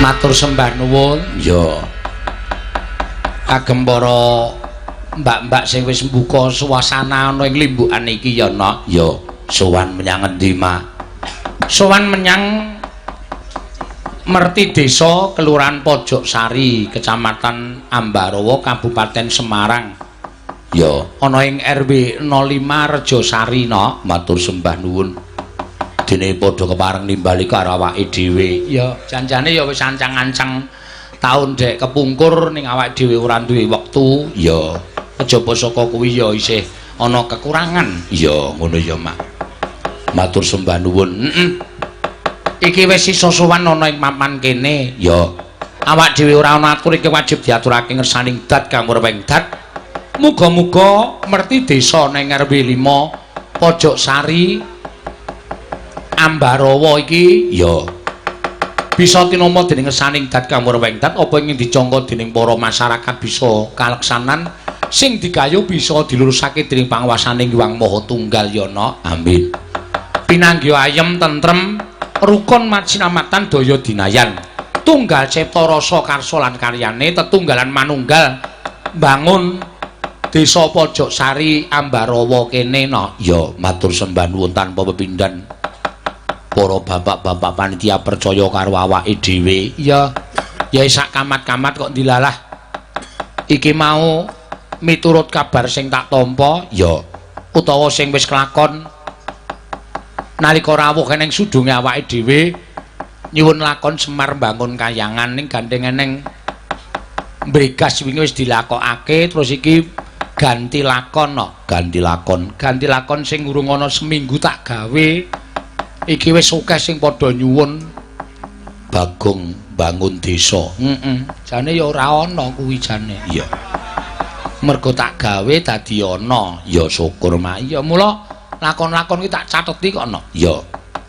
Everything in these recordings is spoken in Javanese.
Matur sembah nuwun. Ya. Kagem para mbak-mbak sing wis mbuka suasana ana ing limbukan iki ya ana. Ya, sowan menyang endi, Mak? Sowan menyang Merti Desa, Kelurahan Pojok Sari, Kecamatan Ambarawa, Kabupaten Semarang. Ya, ana ing RW 05 Rejosari, no. Matur sembah nuwun. Dene padha kepareng nimbali karo awake dhewe. Ya, janjane ya wis ancang-ancang taun dek kepungkur ning awake dhewe ora duwe wektu. Ya, kejaba saka kuwi ya isih ana kekurangan. Ya, ngono ya, Mak. Matur sembah nuwun. Iki wis sisa sowan ana ing papan kene. Ya, awak dhewe ora ana atur iki wajib diaturake ngersaning dat kang werweng dat. Muga-muga Merti Desa ning RW 5 Pojok Sari Ambarawa iki ya bisa tinama dening ngersaning dat kang werweng dat apa ingin dicangka dening para masyarakat bisa kaleksanan sing digayuh bisa dilurusake dening panguwasaning Hyang Maha Tunggal ya na. Amin. Pinanggih ayem tentrem rukun majinamatan daya dinayan tunggal cipta rasa karsa lan karyane tetunggalan manunggal bangun Desa Pojok Sari Ambarawa kene no. Ya matur sembah nuwun tanpa pepindhan para bapak-bapak panitia percaya karo awake dhewe. Ya sak kamat-kamat kok dilalah iki mau miturut kabar sing tak tampa ya utawa sing wis kelakon nalika rawuh keneng sudunge awake dhewe nyuwun lakon Semar Bangun Kahyangan ning gandeng eneng Mbregas wingi wis dilakokake terus iki ganti lakon no. Ganti lakon sing urung ana seminggu tak gawe iki wis akeh sing padha nyuwun Bagong Bangun Desa. Jane ya ora ana kuwi jane. Iya. Mergo tak gawe dadi ana. Ya syukur mak. Ya mula lakon-lakon ki tak cateti kok ana. Ya.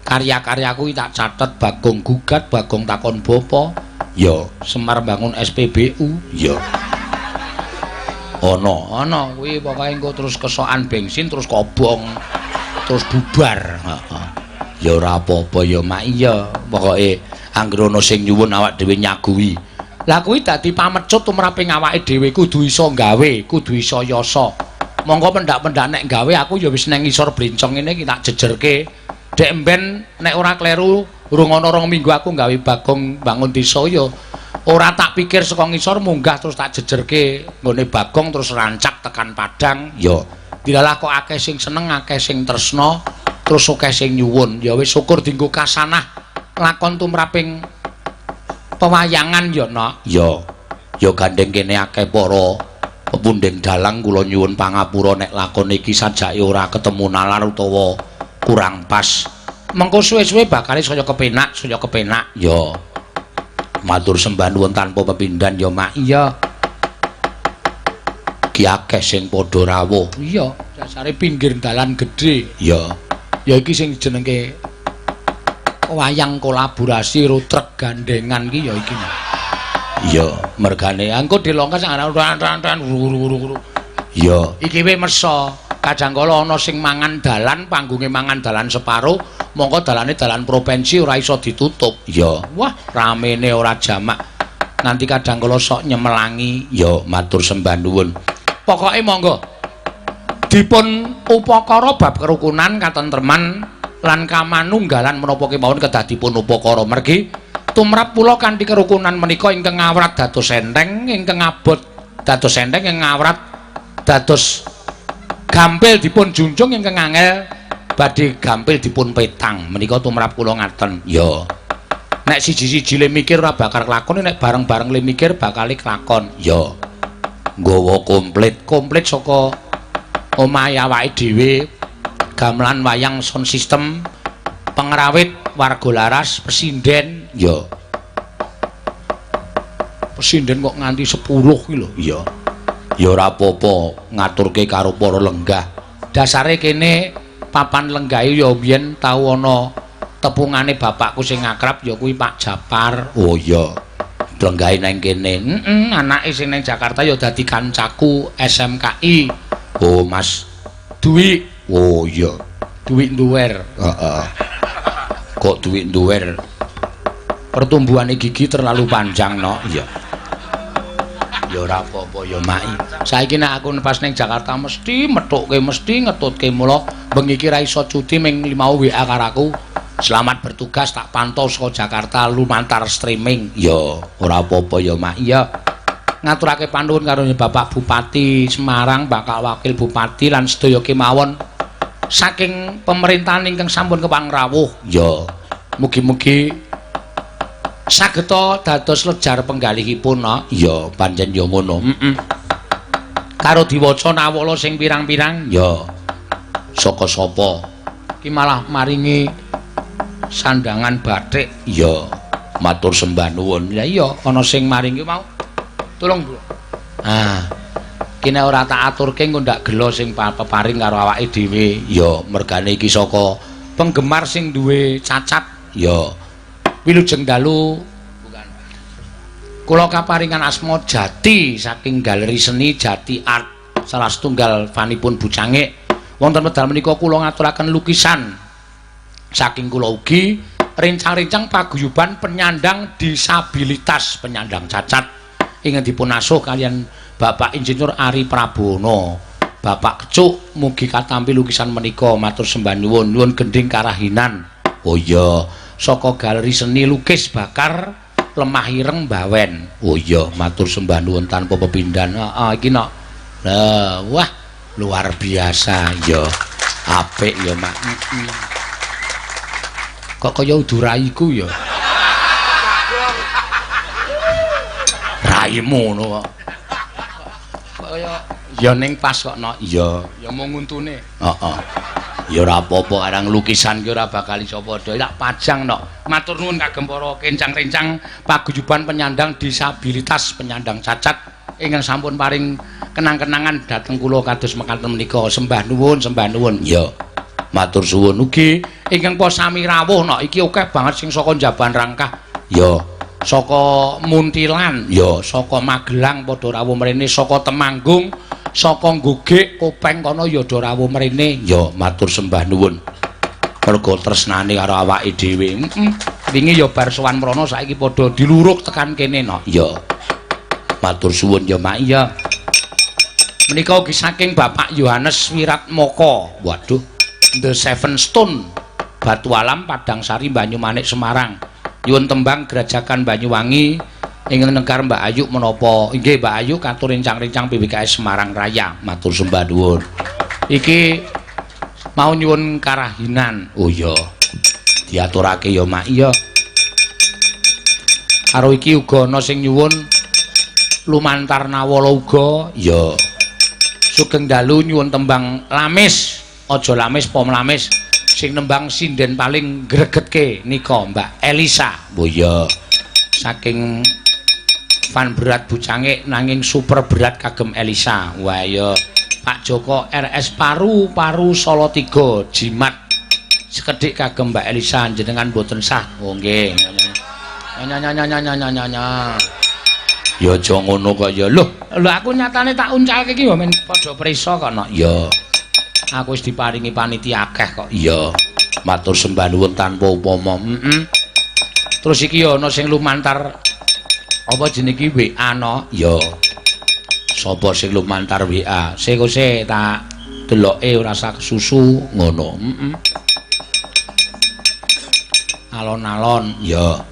Karya-karyaku ki tak catet Bagong gugat, Bagong takon bapa. Ya, Semar Bangun SPBU. Ya. Ana kuwi pokoke engko terus kesokan bensin terus kobong terus bubar. Heeh. Ya ora apa-apa ya mak iya. Pokoke anggere ana sing nyuwun awak dhewe nyaguhi. Lah kuwi dadi pamecut tumraping awake dhewe kudu iso gawe, kudu iso yasa. Monggo pendak-pendak nek gawe aku ya wis nang ngisor brencong ngene iki tak jejerke. Dek emben nek ora kleru urung ana 2 minggu aku gawe Bagong Bangun Desa ya ora tak pikir saka ngisor munggah terus tak jejerke nggone Bagong terus rancak tekan Padang. Ya dilalah kok akeh sing seneng, akeh sing tresna, terus akeh sing nyuwun. Ya wis syukur dienggo kasanah lakon tumraping pewayangan ya nak. Ya gandeng kene akeh para pepundhing dalang kula nyuwun pangapura nek lakon iki sajake ora ketemu nalar utawa kurang pas. Mengko suwe-suwe bakal saya kepenak. Ya. Matur sembah nuwun tanpa pepindhan ya mak. Iya. Ki akeh sing padha rawuh. Iya, dasare pinggir dalan gedhe. Ya. Ya iki sing jenenge wayang kolaborasi rutrek gandengan ki ya iki. Iya, mergane engko dilongkas ana ya, iki wis mesa. Kadangkala ana sing mangan dalan, panggunge mangan dalan separo, mongko dalane dalan provinsi ora iso ditutup. Ya, wah ramene ora jamak. Nanti kadangkala sok nyemelangi. Ya, matur sembah nuwun. Pokoke monggo dipun upakara bab kerukunan, katentreman lan kamanunggalan menapa kemawon kedah dipun upakara mergi tumrap kula kanthi kerukunan menika ingkang ngawrat dados enteng, ingkang abot dados enteng, ingkang ngawrat dados gampil dipun junjung, ingkang angel badhe gampil dipun petang. Menika tumrap kula ngaten. Ya. Nek siji-siji le mikir ora bakal kelakon, nek bareng-bareng le mikir bakal kelakon. Ya. Nggawa komplit saka omahe awake dhewe gamelan wayang sound system pengrawit warga laras pesinden. Ya. Pesinden kok nganti 10 ki lho. Ya. Ya ora apa-apa ngaturke karo para lenggah. Dasare kene papan lenggahe ya biyen tau ana tepungane bapakku sing akrab ya kuwi Pak Japar. Oh iya. Lenggahe nang kene. Anake sing nang Jakarta ya dadi kancaku SMKI. Oh Mas Dwi. Oh iya. Dwi Nduwer. Heeh. Kok Dwi Nduwer. pertumbuhan gigi terlalu panjang no. Iya. Ya ora apa-apa ya Maki. Saiki nek aku pas ning Jakarta mesti methuke, mesti ngetutke mula bengi iki ra iso cuti ming limau WA karo aku. Selamat bertugas tak pantau saka Jakarta lumantar streaming. Ya ora apa-apa ya Maki ya. Ngaturake panuwun karo Bapak Bupati Semarang, Bakal Wakil Bupati lan sedaya kemawon saking pemerintahan ingkang sampun kepangrawuh. Ya mugi-mugi sageta dados lejar penggalihipun no. Ya pancen ya ngono. Karo diwaca nawala sing pirang-pirang ya saka sapa iki malah maringi sandangan bathik ya matur sembah nuwun. Ya iya ana sing maringi mau tulung Bro. Kene ora tak aturke engko ndak gelo sing peparing karo awake dhewe ya mergane iki saka penggemar sing duwe cacat ya wilujeng dalu bukan kula kaparingan asma Jati saking galeri seni Jati Art salah setunggal fanipun Bucangik wonten medal menika kula ngaturaken lukisan saking kula ugi rencang-rencang paguyuban penyandang disabilitas penyandang cacat ingkang dipun asuh kalian Bapak Insinyur Ari Prabono Bapak Kecuk mugi katampi lukisan menika matur sembah nuwun nuwun gending karahinan. Oh iya saka galeri seni lukis bakar lemah ireng Bawen. Oh iya matur sembah nuwun tanpa pepindhan. Iki nok. Lah wah luar biasa ya. Apik ya Mak. Kok kaya uduraiku ya. Raimu ngono kok. Kaya ya ning pas kok no. Iya, ya mung untune. Heeh. Ya ora apa-apa arang lukisan ki ora bakal iso padha. Tak pajang no. Matur nuwun kagem para kencang-kencang paguyuban penyandang disabilitas penyandang cacat ingkang sampun paring kenang-kenangan dhateng kula kados mekaten menika. Sembah nuwun. Ya. Matur suwun ugi ingkang po sami rawuh no. Iki akeh banget sing saka Njaban Rangkah. Ya. Saka Muntilan, ya saka Magelang padha rawuh mrene, saka Temanggung, saka Gogek, Kopeng kono ya do rawuh mrene. Ya matur sembah nuwun. Merga tresnane karo awake dhewe. Wingi ya bar sowan mrono saiki padha diluruk tekan kene no. Ya. Matur suwun ya Mak ya. Menika ugi saking Bapak Yohanes Wiratmoko. Waduh, The Seven Stone, Batu Alam, Padangsari, Banyumanik, Semarang. Nyuwun tembang Gerajakan Banyuwangi ingkang negara Mbak Ayu menapa inggih Mbak Ayu katur rencang-rencang PBKS Semarang Raya matur sembah nuwun. Iki mau nyuwun karahinan. Oh iya. Diaturake ya Mak iya. Karo iki uga ana sing nyuwun lumantar nawala uga ya. Sugeng dalu nyuwun tembang Lamis, aja Lamis pom Lamis. Sing nembang sinden paling gregetke nika Mbak Elisa. Oh iya. Saking fan berat Bucangik nanging super berat kagem Elisa. Wah ya Pak Joko RS Paru Solo 3 jimat sekedhik kagem Mbak Elisa jenengan boten sah. Oh nggih. Nyanya. Ya aja ngono kok ya. Lho aku nyatane tak uncalke iki men padha prisa kok no. Ya. Aku wis diparingi panitia akeh kok. Iya. Matur sembah nuwun tanpa upama. Terus iki ya ana sing lumantar apa jenenge iki WA no? Ya. Sapa sing lumantar WA? Sekose tak deloke ora sak susu ngono. Alon-alon ya.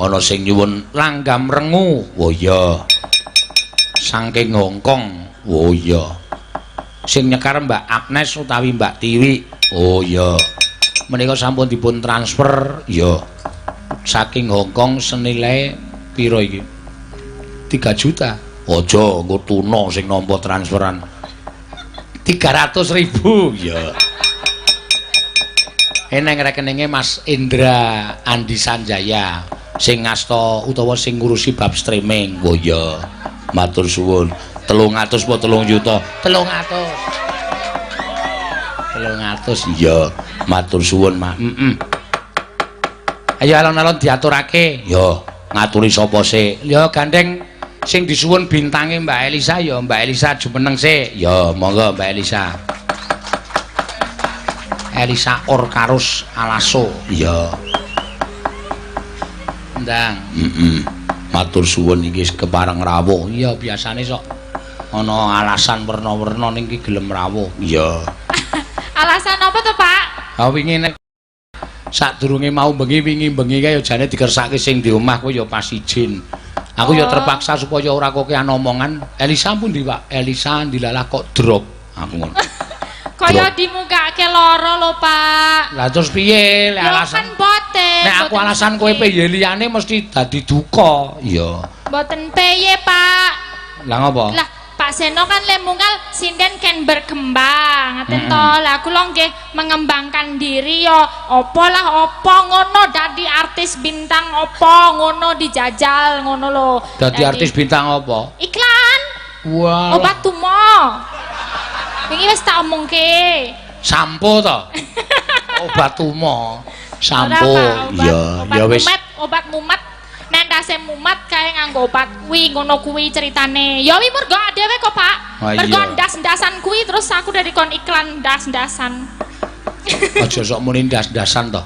Ana sing nyuwun langgam rengu. Oh iya. Saking Hongkong. Oh iya. Sing nyekar Mbak Agnes utawi Mbak Tiwi. Oh iya. Menika sampun dipun transfer ya. Saking Hongkong senilai piro iki? 3 juta. Aja engko tuna sing nampa transferan. 300.000 ya. Eneng rekeninge Mas Indra Andi Sanjaya sing ngasta utawa sing ngurusi bab streaming. Oh iya. Matur suwun. 300 apa 3 juta? 300 iya matur suwun Mak. Ayo alon-alon diaturake ya ngaturi sapa sik ya gandeng sing disuwun bintange Mbak Elisa ya Mbak Elisa jumeneng sik ya monggo Mbak Elisa Orkarus Alaso ya Ndang. Matur suwun iki kepareng rawuh. Iya biasane sok ana alasan werna-werna ning iki gelem rawuh. Iya. Alasan apa to, Pak? Ha wingi nek sadurunge mau bengi kae ya jane dikersake sing di omah kuwi ya pas izin. Aku ya terpaksa supaya ora kokean omongan. Elisa pun ndi, Pak? Elisa ndilalah kok drop. Aku ngono. Kaya dimugake lara lho, Pak. Lah terus piye lek alasan? Kan boten. Nek aku alasan kowe piye liyane mesti dadi duka. Iya. Boten piye, Pak. Lah ngopo? Lah Pak Seno kan le munggal sinden ken berkembang. Ngaten to. Lah kula nggih mengembangkan diri ya apa lah apa ngono dadi artis bintang apa ngono dijajal ngono lho. Dadi artis bintang apa? Iklan. Wah. Obat tumo. Wingi wis tak omongke. Sampo to? Obat tumo. Sampo. Iya, ya wis. Obat mumet. Nek ndase mumet kae nganggo obat kuwi ngono kuwi ceritane. Ya wi mergo dhewe kok, Pak. Mergo ndas-ndasan kuwi terus aku dari kon iklan ndas-ndasan. Aja sok muni ndas-ndasan to.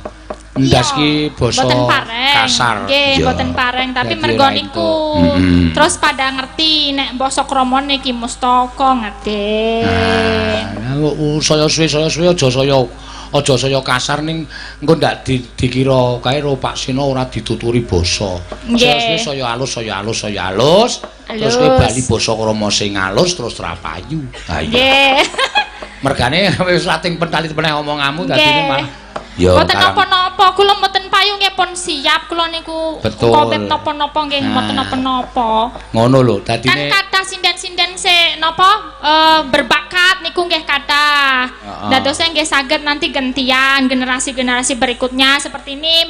Ndas ki basa kasar. Nggih, mboten pareng, tapi mergo niku. Terus pada ngerti nek basa kramane ki mustaka ngerti. Saya suwe aja saya kasar ning engko ndak dikira kae ro Pak Sino ora dituturi basa. Saya alus. Terus kowe bali basa krama sing alus terus ra payu. Ha iya. Mergane wis rating pentalit meneh omonganmu dadine malah ya mboten napa-napa, kula mboten payu nggih pun siap kula niku kompet napa-napa nggih mboten napa-napa. Ngono lho, dadine kan kathah sinden-sinden se napa berbakat niku nggih kathah. Dadosnya nggih saged nanti gantian generasi-generasi berikutnya seperti ini,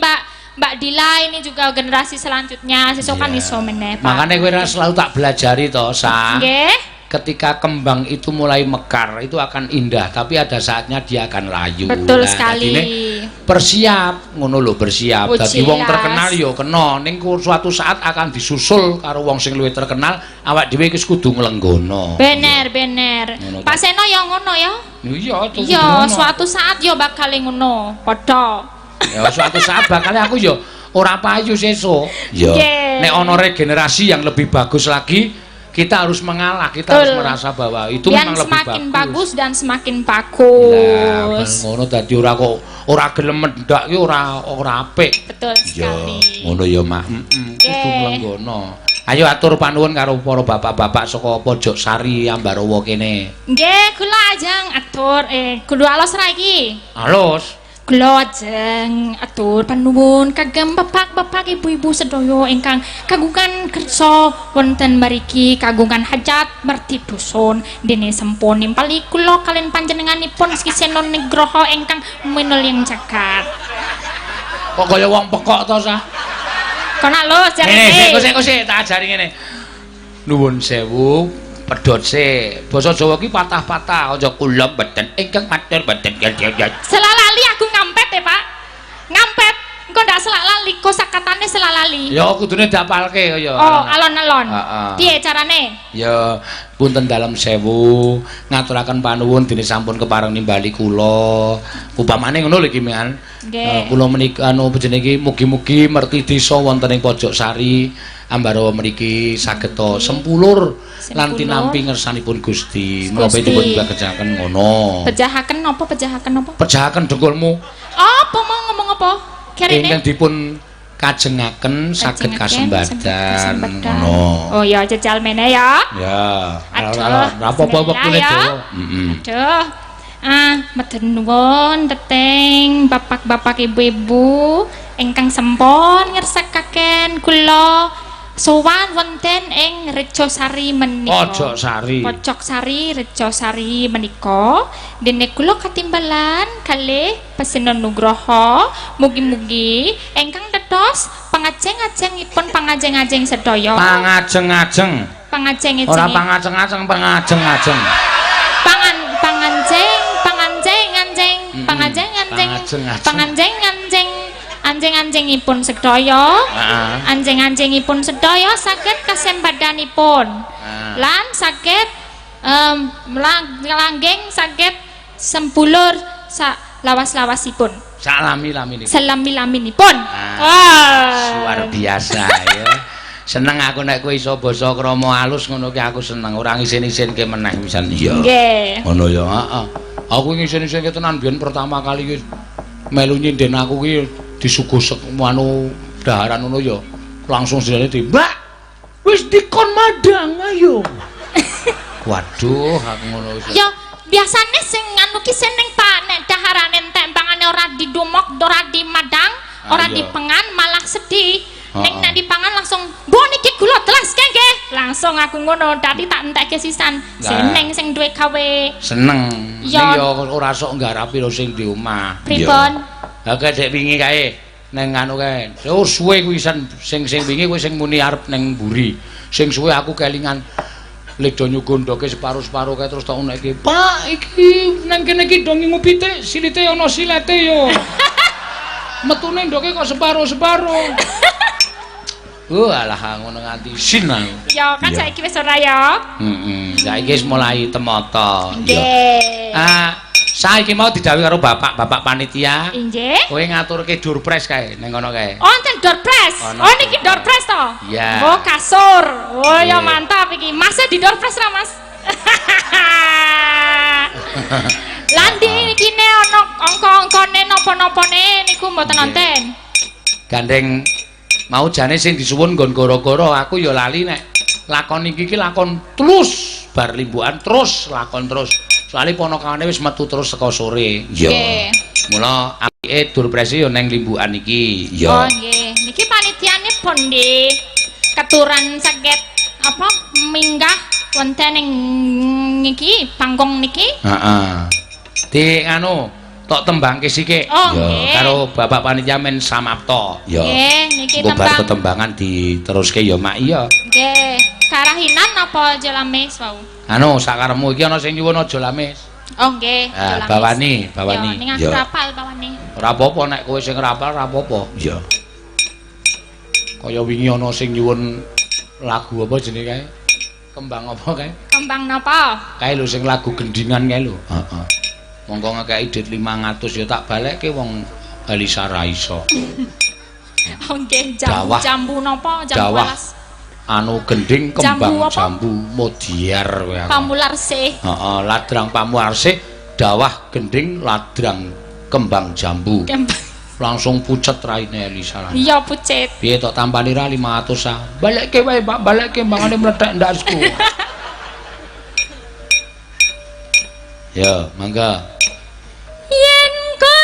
Mbak Dila ini juga generasi selanjutnya sesuk kan iso meneh, Pak. Makane kowe ora selalu tak belajari to, Sa. Nggih. Ketika kembang itu mulai mekar itu akan indah tapi ada saatnya dia akan layu. Betul sekali. Bersiap ngono lho, bersiap. Dadi wong terkenal ya kena ning suatu saat akan disusul karo wong sing luwih terkenal, awak dhewe wis kudu nglenggono. Bener. Pak Seno ya ngono ya. Iya, suatu saat ya bakal ngono. Padha. Ya suatu saat bakal aku ya ora payu sesuk. Ya. Nek ana regenerasi yang lebih bagus lagi kita harus mengalah, kita harus merasa bahwa itu memang lebih semakin bagus dan semakin bagus. Nah, ngono dadi ora gelem mendak ki ora apik. Betul sekali. Ngono ya, Mak. Kudu nglenggono. Ayo atur panuwun karo para bapak-bapak saka Pojok Sari Ambarawa kene. Nggih, kula ajeng atur kudu alus ra iki. Alus. Kula ajeng atur panuwun kagem bapak-bapak ibu-ibu sedaya ingkang kagungan kersa wonten mriki kagungan hajat merti dusun dene sempun nimpali kula kalian panjenenganipun Seno Nugroho ingkang minulyang jagat. Kok kaya wong pekok to, Sah? Kono alus jarene. Sik tak ajari ngene. Nuwun sewu. Pedhot se basa Jawa ki patah-patah aja kula mboten ingkang matur mboten selalali aku ngampet Pak ngampet engko ndak selalali kosakatane selalali ya kudune dapalke kaya alon-alon piye carane ya punten dalem sewu ngaturaken panuwun dene sampun kepareng nimbali kula upamane ngono lho iki men kula menika jenenge iki mugi-mugi merti desa wonten ing Pojok Sari Ambarawa mriki saged sempulur lan tinampi ngersanipun Gusti. Menapa dipun bejahaken ngono? Bejahaken napa? Bejahaken dengkulmu. Apa mau ngomong apa? Kerene. Ingkang dipun kajengaken saged kasembadan ngono. Oh ya jejal meneh ya. Ya. Apa-apa wektune dawa. Aduh. Mboten nuwun teteng bapak-bapak ibu-ibu ingkang sempon ngersakaken kula sowan wonten ing Rejosari menika. Pojok Sari Rejosari menika dene kula katimbalan kalih Pak Seno Nugroho mugi-mugi ingkang dados pangajeng-ajengipun pangajeng-ajeng sedaya. Pangajeng-ajeng. Ora pangajeng-ajeng, pangajeng-ajeng. Anjing-anjingipun sedaya. Anjing-anjingipun sedaya saged kasembadanipun. Lan saged langgeng saged sempulur lawas-lawasipun. Salami-laminipun. Salami-laminipun. Luar biasa ya. Seneng aku nek kowe iso basa krama alus ngono ki aku seneng. Ora ngisin-isinke meneh pisan. Iya. Nggih. Ngono ya, heeh. Aku ngisin-isinke tenan biyen pertama kali ki melu nyinden aku ki disuguh anu daharan ngono ya. Langsung sedene di, "Mbak, wis dikon madang ayo." Waduh, aku ngono wis. Ya biasane sing anu ki seneng ta nek daharane entempangane ora didumok, ora dimadang, ora dipengan malah sedih. Ning nek dipangan langsung, "Bu niki kula telas nggih." Langsung aku ngono, dadi tak entekke sisan. Seneng sing duwe gawe. Seneng. Ning Ya. ya ora sok nggarapi lho sing di omah. Pripun? Ha dek wingi kae neng anu kae. Oh suwe kuwi sing wingi kuwi sing muni arep neng mburi. Sing suwe aku kelingan Legdo nyugundoke separo-separo kae terus tak unekke. "Pak, iki nang kene iki dong ngopi teh, silite ana silete yo." Metune ndoke kok separo-separo. Alah ngono nganti isin aku. Ya kan saiki wis ora ya. Saiki wis mulai temata. Nggih. Saiki mau didhawuhi karo bapak panitia. Nggih. Kowe ngaturke doorpress kae ning kono kae. Oh, enten doorpress. Oh, niki doorpress to? Iya. Oh, kasur. Oh, ya mantap iki. Masnya di doorpress ra, Mas? Landi iki ne ana angka-angkane napa-napane niku mboten wonten. Gandeng mau jane sing disuwun nggon gara-gara aku ya lali nek lakon iki lakon terus bar limbukan terus lakon terus. Soale ponakane wis metu terus saka sore. Nggih. Mula apike doorpress ya ning limbukan iki. Oh, nggih. Niki panitiane pun nggih. Keturan saged apa minggah wonten ing niki panggung niki. Heeh. Di anu tok tembangke sithik. Oh, nggih. Karo bapak panitia men samapta. Nggih, niki bar tembang. tetembangan diteruske ya mak iya. Nggih. Karahinan apa jelamis wau? Anu sakaremu iki ana sing nyuwun aja lamis. Oh, nggih. Jelamis. Bawani. Ya, ning aku rapal bawani. Ora apa-apa nek kowe sing rapal ora apa-apa. Iya. Kaya wingi ana sing nyuwun lagu apa jenenge kae? Kembang apa kae? Kembang napa? Kae lho sing lagu gendingan kae lho. Heeh. Monggo ngekeki dit 500 ya tak balekke wong Elisa ra iso. Oh, nggih, jambu napa? Jambu alas. Anu gending kembang jambu modiar kowe aku. Pamularse. Heeh, ladrang pamularse dawah gending ladrang kembang jambu. Langsung pucet raine Elisa. Iya pucet. Piye tok tampani ra 500 ah. Balekke wae Pak, balekke mbangane mlethek ndasku. Ya, mangga. Yen kowe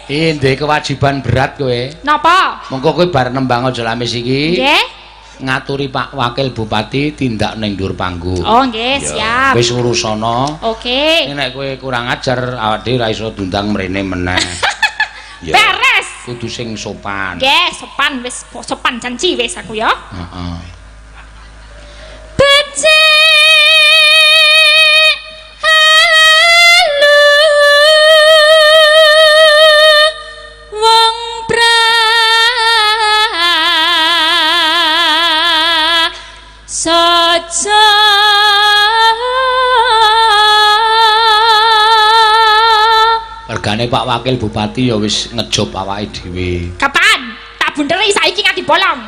Ndek kewajiban berat kowe. Napa? Mengko kowe bar nembang aja lamis iki. Nggih. Ngaturi Pak Wakil Bupati tindak ning dhuwur panggung. Oh, nggih, siap. Wis urusana. Oke. Nek kowe kurang ajar awake dhewe ra iso dundang mrene meneh. Beres. Kudu sing sopan. Nggih, sopan wis sopan janji wis aku ya. Heeh. Regane Pak Wakil Bupati ya wis ngejob awake dhewe. Kapan? Tak bunderi saiki nganti bolong.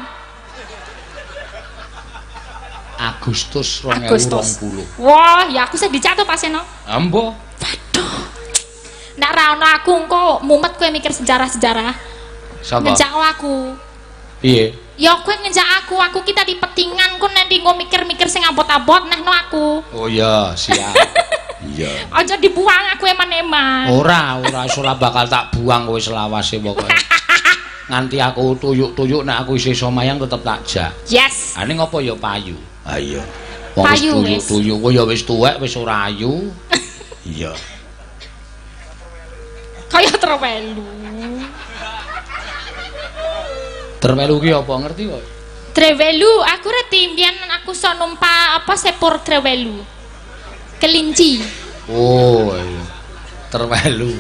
Agustus 2020. Wah, ya aku sing dicatet paseno. Ambo. Waduh. Nek ra ono aku engko mumet kowe mikir sejarah-sejarah. Sapa? Ngejak aku. Piye? Ya kowe ngejak aku kita di petingan ku nanti nggo mikir-mikir sing abot-abot nehno aku. Oh iya, siap. Iya. Aja dibuang aku eman-eman. Ora iso bakal tak buang kowe selawase pokoke. Nganti aku tuyuk-tuyuk nek aku isih iso mayang tetep tak jak. Yes. Ane ngopo ya payu. Ah iya. Wong wis Payu wis. tuyu kowe ya wis tuwek wis ora ayu. Iya. Kaya trewelu. Termelu ki apa ngerti kok? Trewelu, aku reti mbiyen aku iso numpak apa sepur trewelu. Kelinci. Oh, iya. Termelu.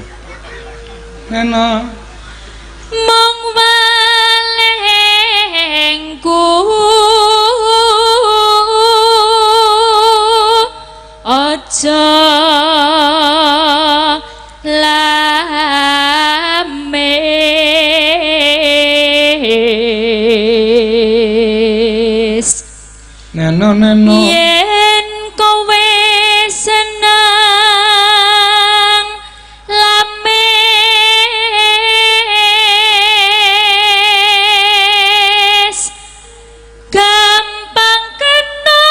Nena. Mong walengku aja lames Neno. yen kowe seneng lames gampang kena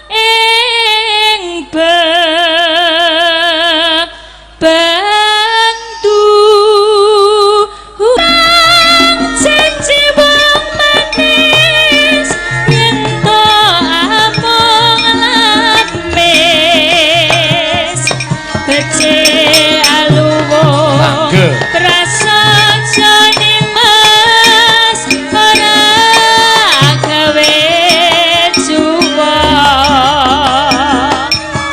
ing bantu janji wong manis yen to among lames becik aluwo Langge. prasaja ning mas ora gawe juwa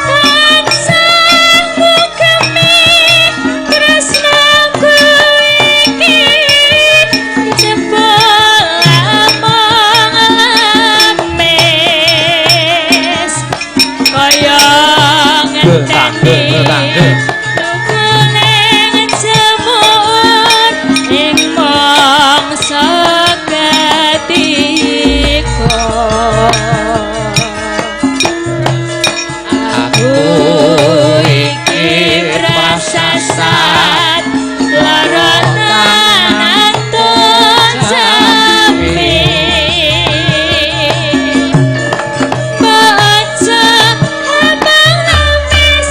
tansah mugemi tresnaku iki jebul among lames kaya ngenteni Langge. Tukuning jemur ing mangsa ketika aku iki prasasat laranan jampi baca abang nangis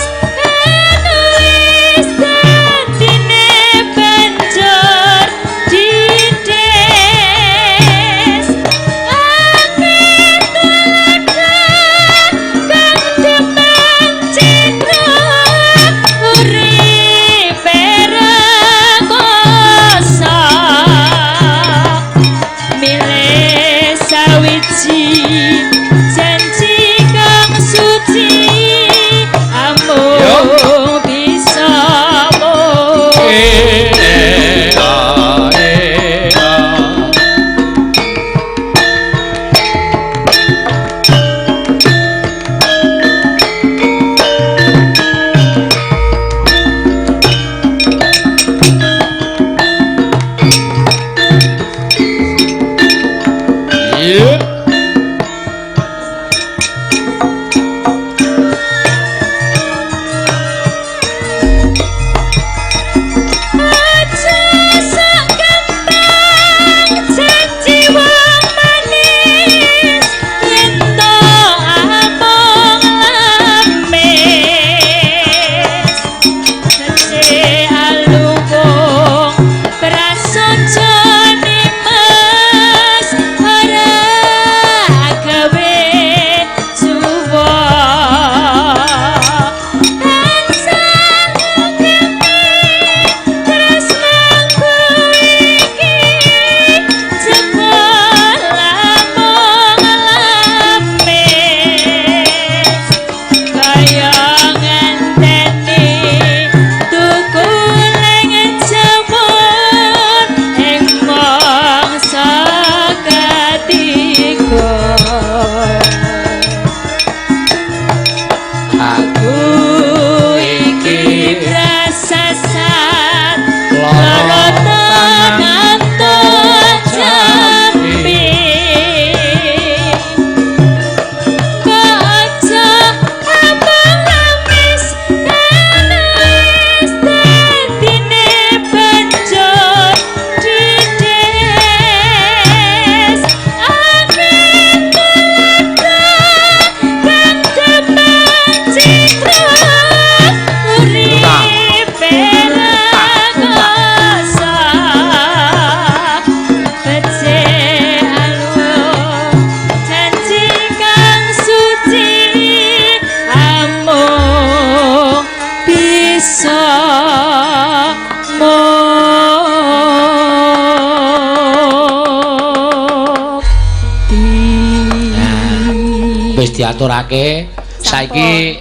diaturake saiki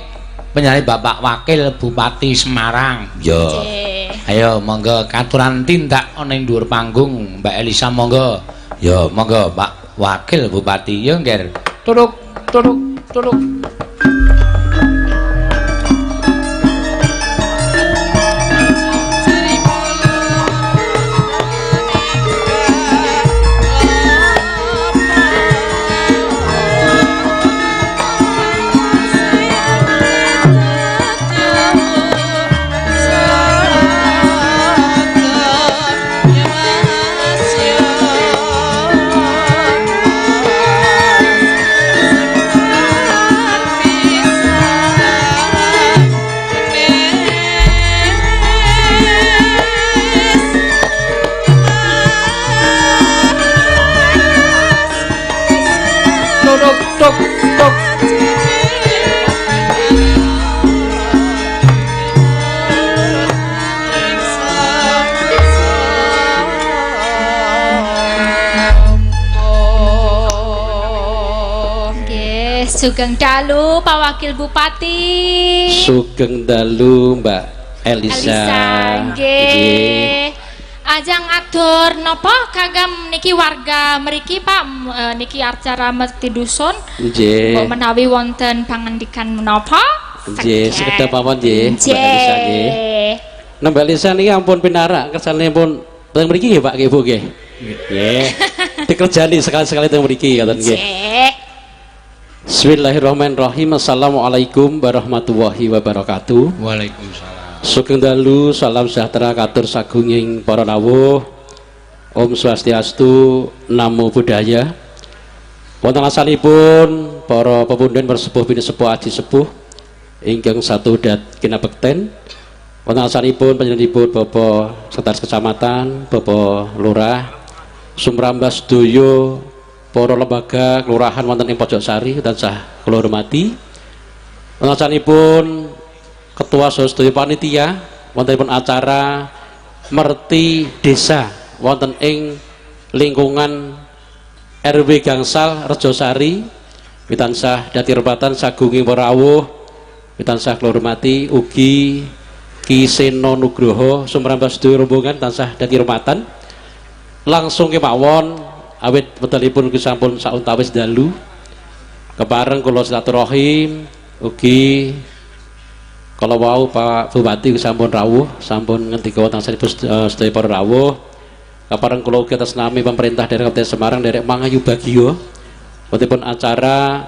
penyanyi Bapak Wakil Bupati Semarang. Yo. Ayo monggo katuran tindak ana ing dhuwur panggung Mbak Elisa monggo. Yo monggo Pak Wakil Bupati yo nggih. Turuk turuk turuk. Sugeng dalu Pak Wakil Bupati. Sugeng dalu Mbak Elisa. Nggih. Ajang atur napa kagem niki warga mriki Pak niki acara mesti dusun. Nggih. Mbok menawi wonten pangandikan menapa? Nggih, sekedap mawon nggih Mbak Elisa nggih. Nah Mbak Elisa niki ampun pinarak kersanipun teng mriki nggih Pak nggih Bu nggih. Nggih. Dikerjani sekali-sekali teng mriki ngoten nggih. Bismillahirrahmanirrahim. Assalamualaikum warahmatullahi wabarakatuh. Waalaikumsalam. Sugeng dalu salam sejahtera katur sagunging para rawuh. Om Swastiastu, Namo Buddhaya. Wonten asalipun para pepundhen persepuh bini sepuh aji sepuh ingkang satu dat kinabekten. Wonten asalipun panjenenganipun Bapak Sekretaris Kecamatan, Bapak Lurah, Sumrambas Doyo, para lembaga kelurahan wonten ing Pojoksari tansah kula hormati. Wontenipun ketua sedaya panitia wontenipun acara merti desa wonten ing lingkungan RW Gangsal Rejosari tansah dadi hormatan sagunging para rawuh tansah kula hormati ugi Ki Seno Nugroho Sumrambas sedaya rombongan tansah dadi hormatan. Langsung kemawon awit betalipun sampun sauntawis dalu kepareng kula silaturahim ugi kala wau Pak Bupati sampun rawuh sampun ngendika wonten sanipun sedaya para rawuh kepareng kula ugi atas nami pemerintah daerah Kabupaten Semarang derek mangayu bagya wontenipun acara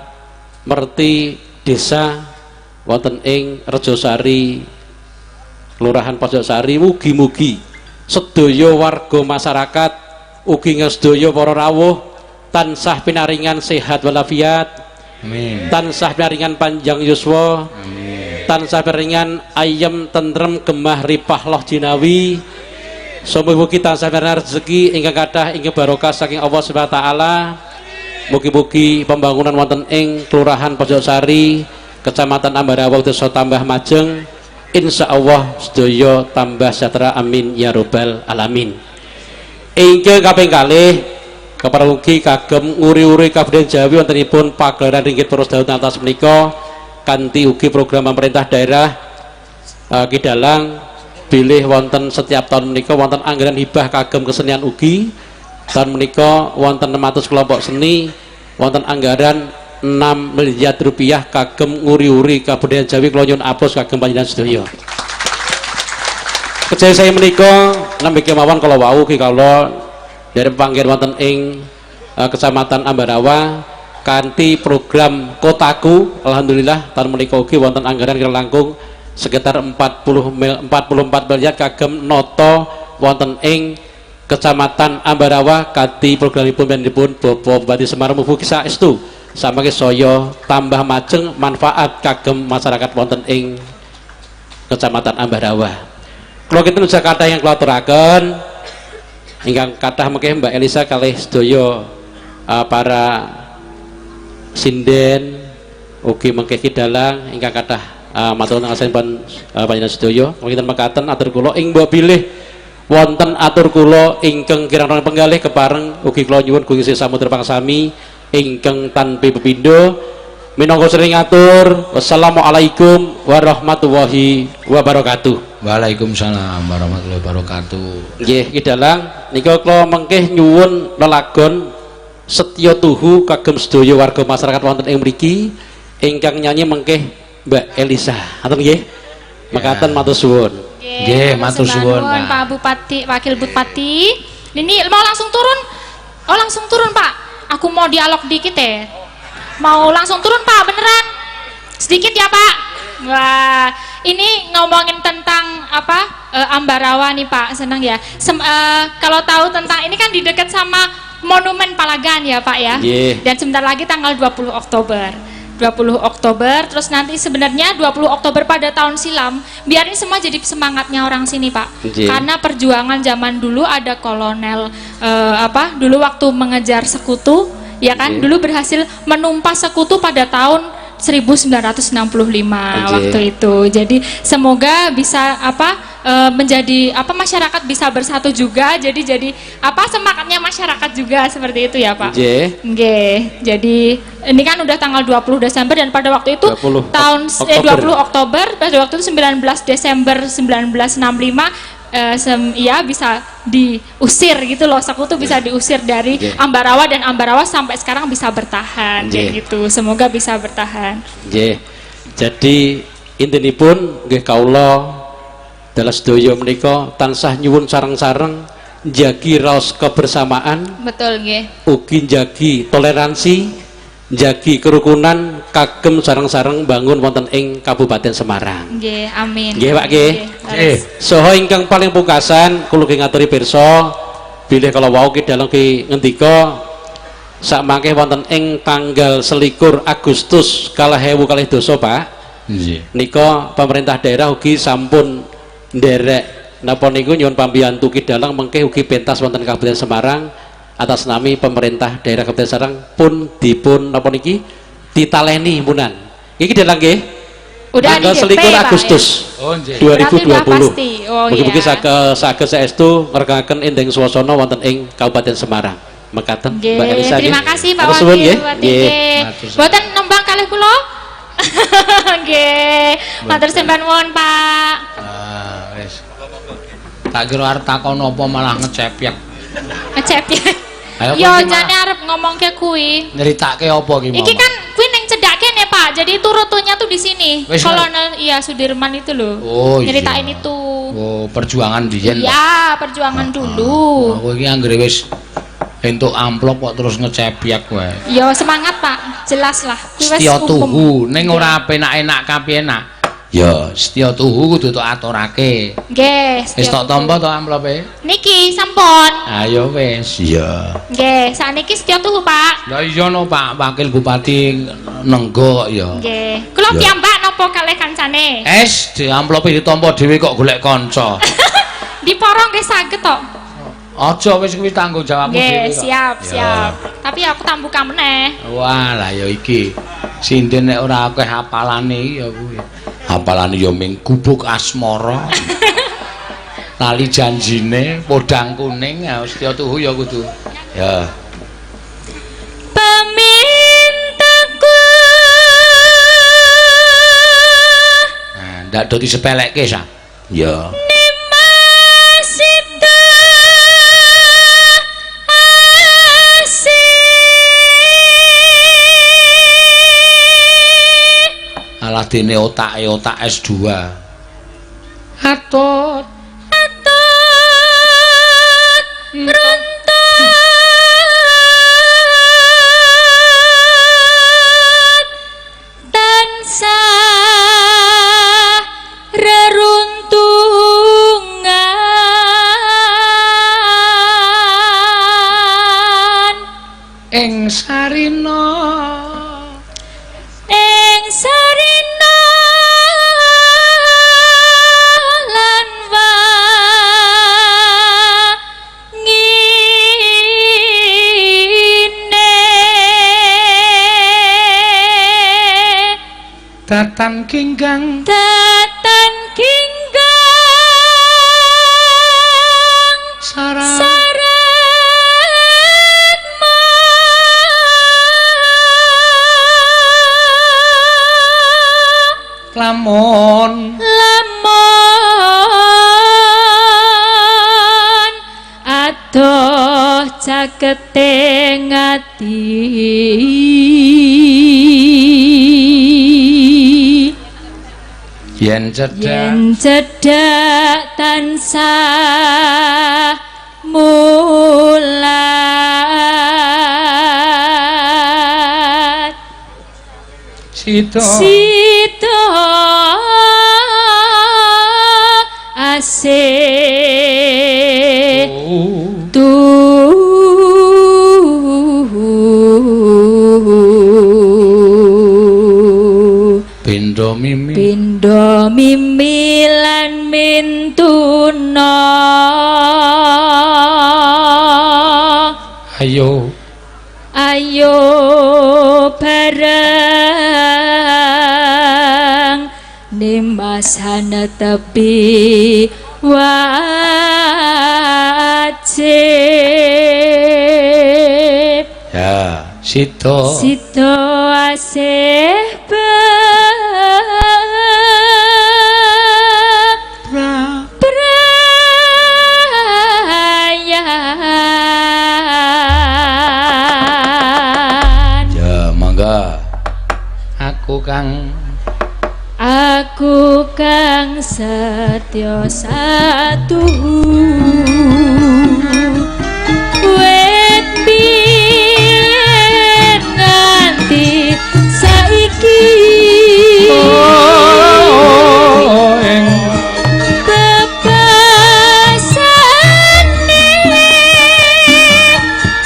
merti desa wonten ing Rejosari Kelurahan Pojoksari. Mugi-mugi sedaya warga masyarakat ugi sedaya para rawuh tansah pinaringan sehat walafiat. Amin. Tansah pinaringan panjang yuswa. Amin. Tansah pinaringan ayem tentrem gemah ripah loh jinawi. Mugi-mugi tansah pinaringan rezeki ingkang kathah ingkang barokah saking Allah Subhanahu wa taala. Mugi-mugi pembangunan wonten ing Kelurahan Pojoksari, Kecamatan Ambarawa desa tambah majeng. Insyaallah sedaya tambah sejahtera amin ya rabbal alamin. Ingkang kaping kalih kepareng ugi kagem nguri-uri Kabupaten Jawi wontenipun pagelaran ringgit terus daun atas menika kanthi ugi program pemerintah daerah Kidalang bilih wonten setiap tahun menika wonten anggaran hibah kagem kesenian ugi. Tahun menika wonten 600 kelompok seni, wonten anggaran 6 miliar rupiah kagem nguri-uri Kabupaten Jawi. Kula nyuwun apus kagem panjenengan sedaya. Kejaya saya menika nampi kemawon kalau wau ki kala dari panggen wonten ing Kecamatan Ambarawa kanthi program Kotaku. Alhamdulillah tahun menika ugi wonten anggaran kirang langkung sekitar 44 miliar kagem noto wonten ing Kecamatan Ambarawa kanthi programipun panjenenganipun Bapak Bupati Semarang mugi saestu samangke saya tambah majeng manfaat kagem masyarakat wonten ing Kecamatan Ambarawa. Kalau kita Jakarta yang kula aturaken ingkang kathah mengke Mbak Elisa kalih sedaya para sinden ugi mengke Kidalang ingkang kathah matur nuwun asanipun panjenengan sedaya. Mongkin mekaten atur kula ing mbok bilih wonten atur kula ingkang kirang penggalih kepareng ugi kula nyuwun Gusti Samudra Pangsami ingkang tanpi pepindha minangka sering ngatur wassalamualaikum warahmatullahi wabarakatuh. Waalaikumsalam warahmatullahi wabarakatuh. Nggih Ki Dalang nika kula mengkih nyuwun lelagon Setya Tuhu kagem sedaya warga masyarakat wonten ing mriki ingkang nyanyi mengkih Mbak Elisa. Ngoten nggih. Mekaten matur suwun. Nggih, matur suwun, Pak. Pak Bupati, Wakil Bupati. Ini mau langsung turun. Oh, langsung turun, Pak. Aku mau dialog dikit ya. Mau langsung turun, Pak, beneran. Sedikit ya, Pak. Wah, ini ngomongin tentang apa? Ambarawa nih, Pak. Senang ya. Kalau tahu tentang ini kan di dekat sama Monumen Palagan ya, Pak ya. Yeah. Dan sebentar lagi tanggal 20 Oktober. 20 Oktober, terus nanti sebenarnya 20 Oktober pada tahun silam, biar ini semua jadi semangatnya orang sini, Pak. Yeah. Karena perjuangan zaman dulu ada kolonel dulu waktu mengejar sekutu, ya kan? Yeah. Dulu berhasil menumpas sekutu pada tahun 1965 waktu itu. Jadi semoga bisa menjadi masyarakat bisa bersatu juga. Jadi semangatnya masyarakat juga seperti itu ya, Pak. Nggih. Jadi ini kan udah tanggal 20 Desember dan pada waktu itu 20 Oktober, pada waktu itu 19 Desember 1965 bisa diusir gitu loh, sekutu bisa diusir dari Ambarawa dan Ambarawa sampai sekarang bisa bertahan kayak gitu. Semoga bisa bertahan. Jadi intinipun nggih kawula dalah sedaya menika tansah nyuwun sareng-sareng njagi raos kebersamaan. Betul nggih. Ugi njagi toleransi, njagi kerukunan kagem sareng-sareng bangun wonten ing Kabupaten Semarang. Nggih, amin. Nggih, Pak nggih. Nggih. Saha ingkang paling pungkasan kula ngaturi pirsa bilih kala wau Ki Dalang ki ngendika sakmangke wonten ing tanggal 21 Agustus 2022, Pak. Nggih. Nika pemerintah daerah ugi sampun nderek napa niku nyuwun pambiyantu Ki Dalang mengke ugi pentas wonten Kabupaten Semarang atas nami pemerintah daerah Kabupaten Semarang pun dipun napa niki ditaleni munan. Iki Dalang nggih. Udah tanggal di DP, 21 Pak, Agustus ya? 2020. Pasti. Oh, Mugi-mugi iya. saged saestu ngregaken ending swasana wonten ing Kabupaten Semarang. Mekaten Nggih, Mbak Elisa. terima kasih Pak Matur suwun, Wakil nggih. Bupati. Nggih. Nggih. Boten nembang kalih kula. Nggih. Matur sembah nuwun, Pak. Wis. Tak kira arep takon apa malah ngecepyek. Ngecep ya. Ayo, Yo kowe iki jane arep ngomongke kuwi. Nyeritake apa ki mau? Iki kan kuwi ning cedhak kene, Pak. Jadi itu rutenya tuh di sini. Wis, Kolonel Sudirman itu loh. Oh, iya. Nyeritain itu. Oh, perjuangan biyen. Iya, perjuangan dulu. Aku iki anggere wis entuk amplop kok terus ngecepyek wae. Yo semangat, Pak. Jelas lah. Kuwi wis Setya hukum. tuhu ning ora penak-enak kapenak. Ya, setya tuhu kudu tok aturake. Nggih. Wis tok tampa to amplope? Niki sampun. Ayo wis. Iya. Nggih, sakniki setya tuhu, Pak. Lah iya no Pak Wakil Bupati nenggo kok ya. Nggih. Kula Ya. piyambak napa kalih kancane? Es di amplope ditampa dhewe kok golek kanca. Diporo nggih saged to. Aja wis kuwi tanggung jawabmu Nggih, dhewe kok. siap, Ya. siap. Tapi aku tak buka meneh. Wah, lah ya iki. Sinden nek ora akeh hafalane ya kuwi. Hafalane ya ming gubuk asmara. Lali janjine, podang kuning, ya setya tuhu ya kudu. Ya. Pemintaku. Nah, ndak do disepelekke sa. Ya. Masita asih. Alah dene otak S2. Atut Runtut tansah reruntungan ing sarina lan wangine datan kinggang datan kinggang sarang sarat lamun adoh caketeng ati yen cedhak tansah mulat sida asih Pindha mimi lan mintuna ayo bareng nimbasana tepi wajib ya sida asih aku kang setya satuhu wit biyen nganti saiki ing bebasane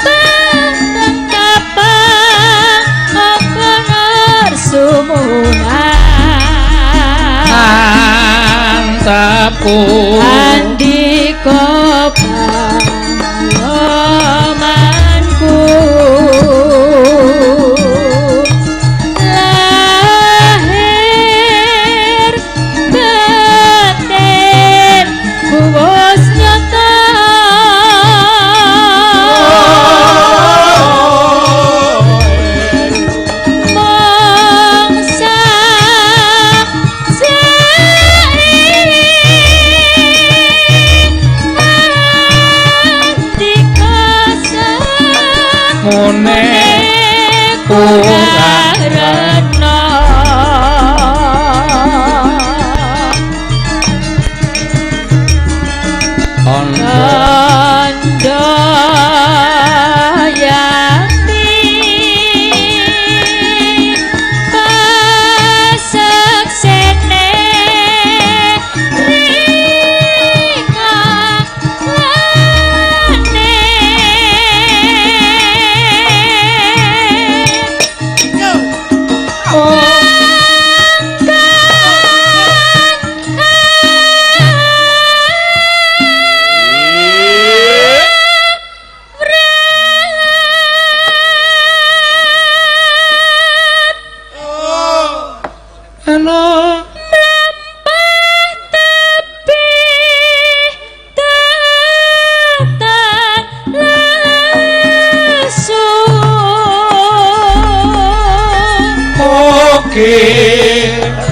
tentang kapang apa narsumuhan mantapku andika pangalamanku lahir batin kuwus nyata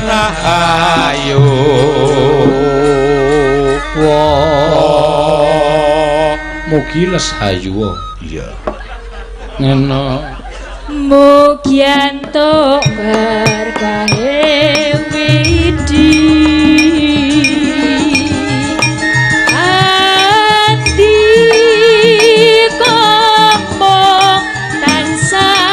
rahayu mugi lesayu iya ngono mugi antuk berkahe widi ati kombong tansah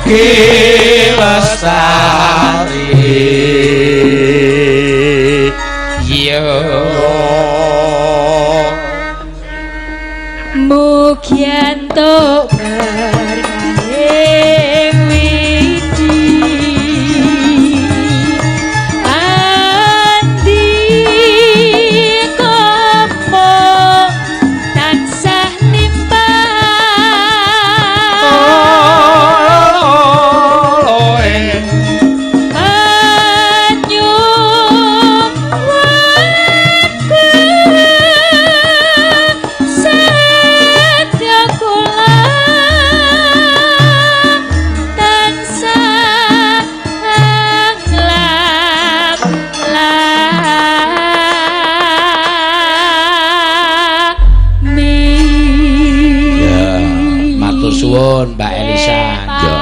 Lestari yo mugi entuk berkahing widi andi komo tansah Mbak Elisa yo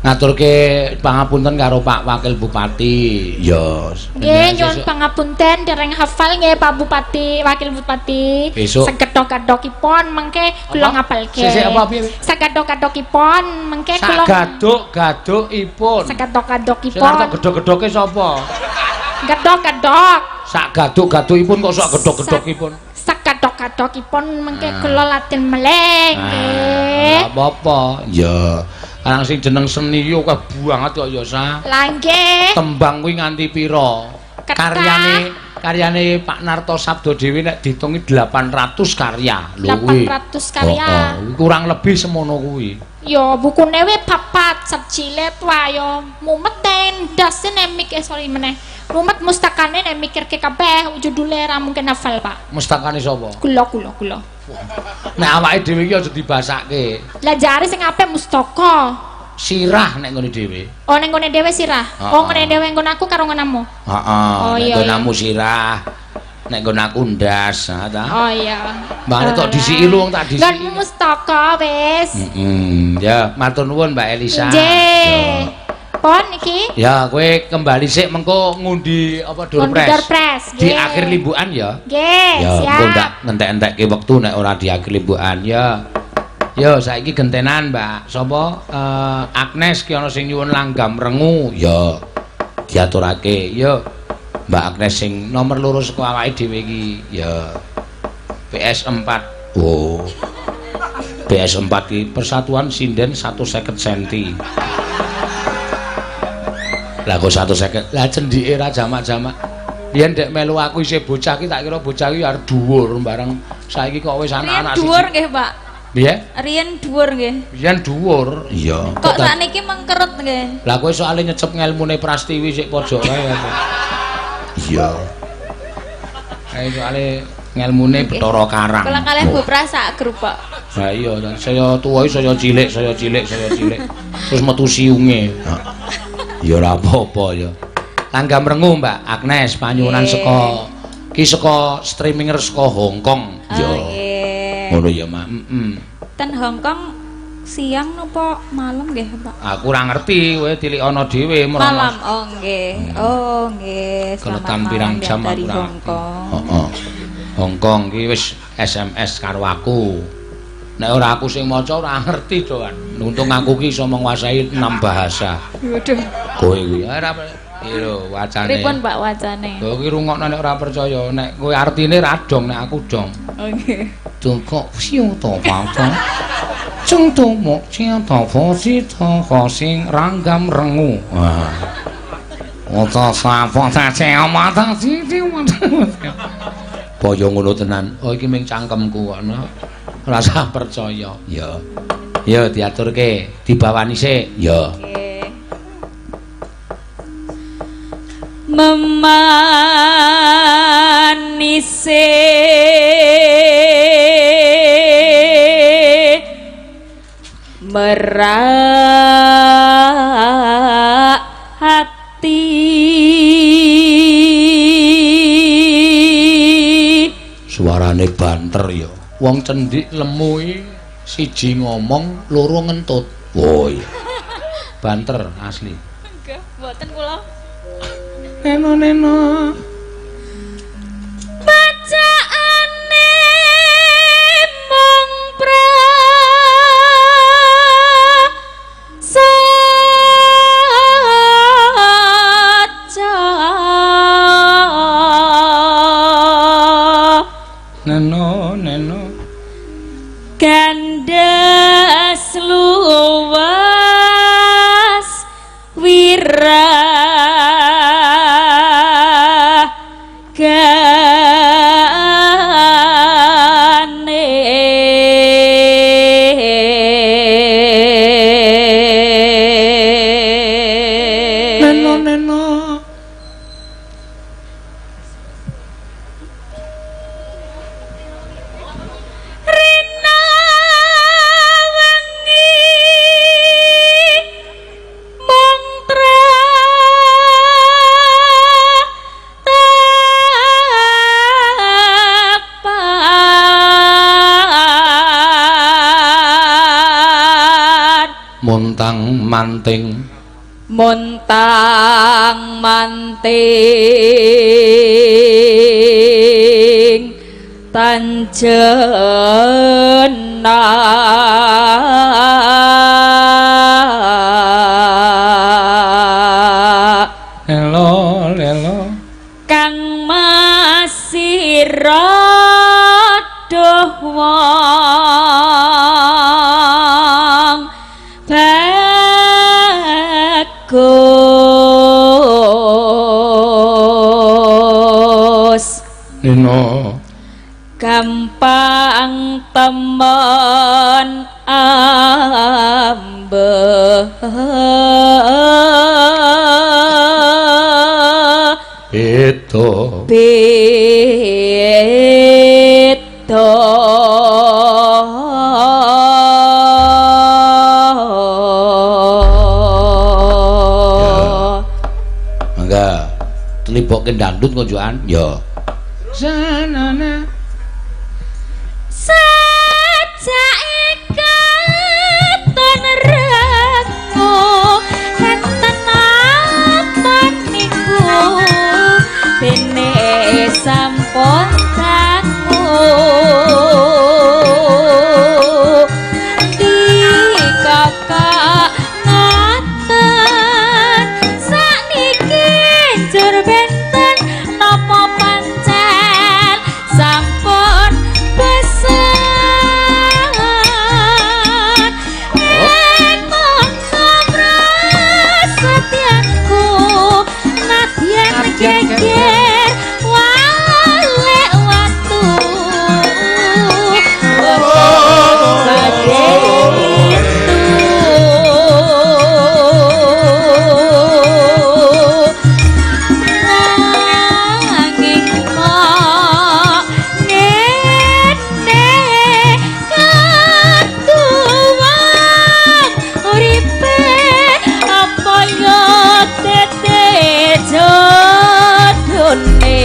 ngaturke pangapunten karo Pak Wakil Bupati yo nggih nyuwun pangapunten dereng hafal nggih Pak Bupati Wakil Bupati sakedhok-kedhokipun mengke kula ngapalke sakedhok-kedhokipun mengke kula sagadhok-gadhokipun sakedhok-kedhokipun gedhok-gedhoke sapa gedhok-gedhok sak gadhok-gadhokipun kok sak gedhok-gedhokipun sakadhok-kadhokipun mengke kula laden meleh nggih apa-apa ya arang sing jeneng seni yo kabeh banget kok ya sa lah nggih tembang kuwi nganti pira karyane Pak Narto Sabdo dhewe nek diitungi 800 karya lho kuwi 800 karya kurang lebih semono kuwi yo bukune we papat sabjilid wae yo mumet endas nemik sorry meneh mumet mustakane nek mikirke kabeh judule ra mungkin hafal Pak mustakane sapa kula nek awake dhewe iki aja dibasake lah jare sing apik mustaka sirah nek ngene dhewe oh nek ngene dhewe sirah oh ngene dhewe nggon aku karo nggonamu heeh nek nggonamu sirah nek nggon aku ndas ta oh iya mbane tok disiki lu wong tak disiki lan mustaka wis ya matur nuwun Mbak Elisa nggih pon iki ya kowe kembali sik mengko ngundi apa Doorpress di akhir limbukan ya nggih ya siap engko ndak ngentek-entekke wektu nek ora di akhir limbukan ya yo saiki gentenan Mbak sapa Agnes ki ana sing nyuwun langgam rengu ya diaturake yo Mbak Agnes sing nomor 2 saka awake dhewe iki ya PS4 oh PS4 ki Persatuan Sinden 150 cm lah kok 150 lah cendhike ra jamak-jamak biyen dek melu aku isih bocah ki tak kira bocah ki arep dhuwur bareng saiki kok wis anak-anak siji dhuwur nggih Pak piye riyen dhuwur nggih riyen dhuwur iya kok sakniki mengkeret nggih lah kowe soalé nyecep ngelmune Prastiwi sik pojok kae iya kae soalé ngelmune Bathara Karang kula kalih Bu Pras sak grup Pak lah iya saya tuwa saya cilik terus metu siunge ya ora apa-apa ya. Langgam rengu Mbak Agnes panyuwunan saka streaminger saka Hong Kong. Ya. Nggih. Ngono ya, Mak. Ten Hong Kong siang napa malam nggih, Pak? Aku ora ngerti, kowe tilikana dhewe malam. Oh nggih. Oh nggih. Keletan pirang jam dari Hong Kong. Heeh. Hong Kong ki wis SMS karo aku. Nek ora aku sing maca ora ngerti doan. Untung aku ki iso menguasai 6 bahasa. Waduh. Kowe kuwi ora lho wacane. Pripun Pak wacane? Kowe ki rungokno nek ora percaya, nek kowe artine ra dong nek aku dong. Nggih. Tungkok siu to pangkon. Cung to mo cian to fosi to khosing ranggam rengu. Wah. Ota sapa ta mata siji mata. Kaya ngono tenan. Oh iki ming cangkemku kok. Rasa percaya ya ya diaturke dibawani sik ya nggih memanise merak hati suarane banter ya wong cendik lemu siji ngomong loro ngentut. Woi. Banter asli. Enggak, mboten kula. Neno. Bacaane mung kandas luas montang manting tanjena lelo kang masira wong bagus Nino gampang temen itu mangga telibokke dandut konjokan ya sanana sajake katon rengo enten apa niku dene sampun tangu di kakak ngaten sakniki njur benten napa pancen sampun pesan emang sabras setiaku nadyan geger walek watu nanging kok nene katuwang uripe apa yo tete jodone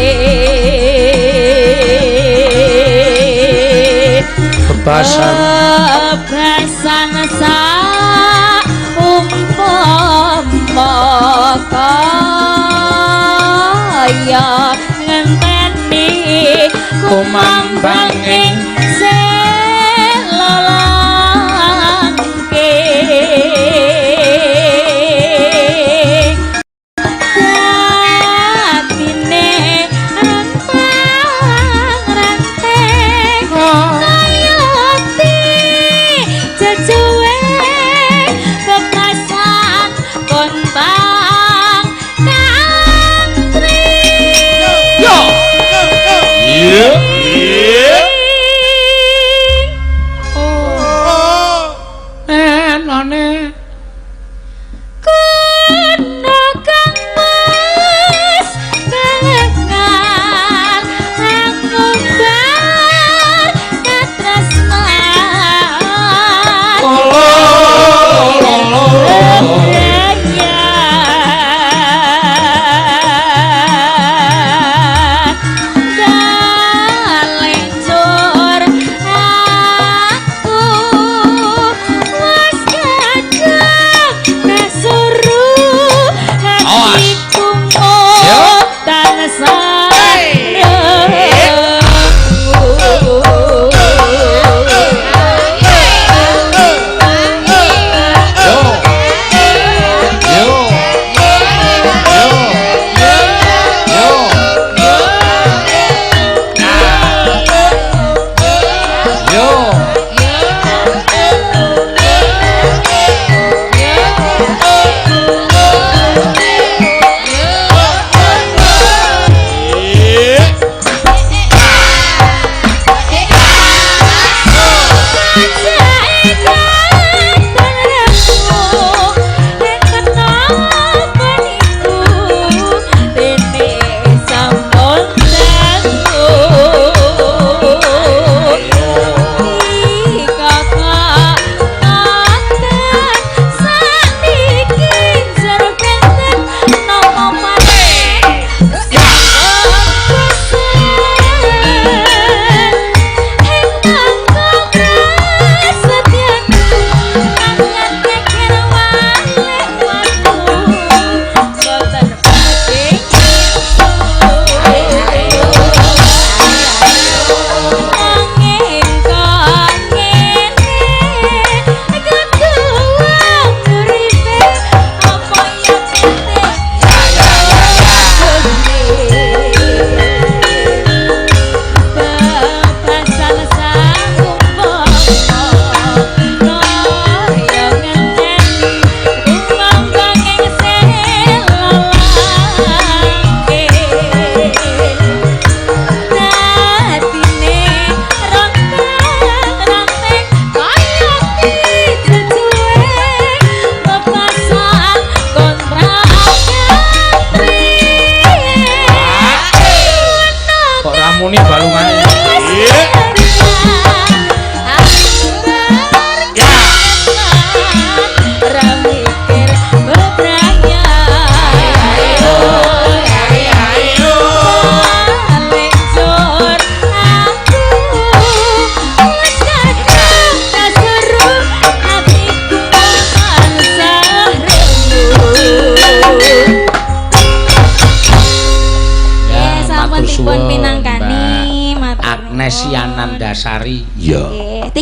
bebasan sa umpama kaya ngenteni kumambanging selolangke datine rantang-ranteng kayati jejuwe bebasan kontang kantri iya enane kono kang mas balengan angumbar katresnan Galenjur aku was gajah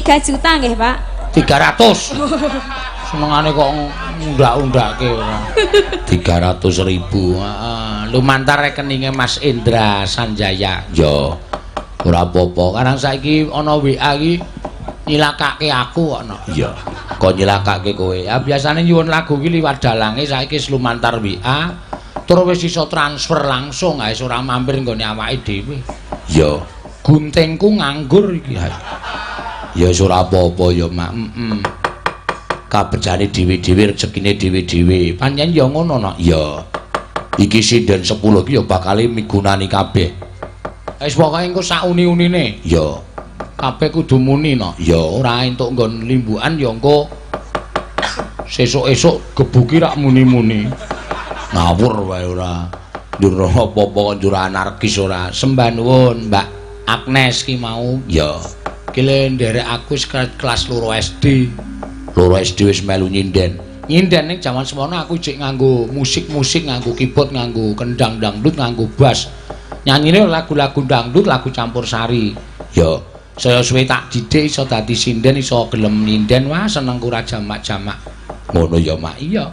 3 juta nggih, Pak. 300. Senengane kok ngundak-undake ora. 300.000. Heeh. Lumantar rekeninge Mas Indra Sanjaya. Yo. Ora apa-apa. Karang saiki ana WA iki nyilakake aku kok no. Iya. Kok nyilakake kowe. Ya biasane nyuwun lagu iki liwat dalange saiki lumantar WA. Terus wis iso transfer langsung ae ora mampir nggone awake dhewe. Iya. Guntingku nganggur iki. Ya wis ora apa-apa ya, Mak. Kabejane dhewe-dhewe rezekine dhewe-dhewe. Pancen ya ngono no. Iya. Iki sinden 10 iki ya bakal migunani kabeh. Wis pokoke engko sak uni-unine. Ya. Kabeh kudu muni no. Ya ora entuk nggon limbukan ya engko sesuk-esuk gebuki rak muni-muni. Ngawur wae ora. Njur apa-apa kok njur anarkis ora. Sembah nuwun, Mbak Agnes ki mau. Ya. Ki le nderek aku wis kelas 2 SD. 2 SD wis melu nyinden. Nyinden ning jaman semono aku jek nganggo musik-musik, nganggo keyboard, nganggo kendang dangdut, nganggo bass. Nyanyine lagu-lagu dangdut, lagu campursari. Ya, saya suwe tak didik iso dadi sinden, iso gelem nyinden. Wah, seneng ora jamak-jamak. Ngono ya, Mak. Iya.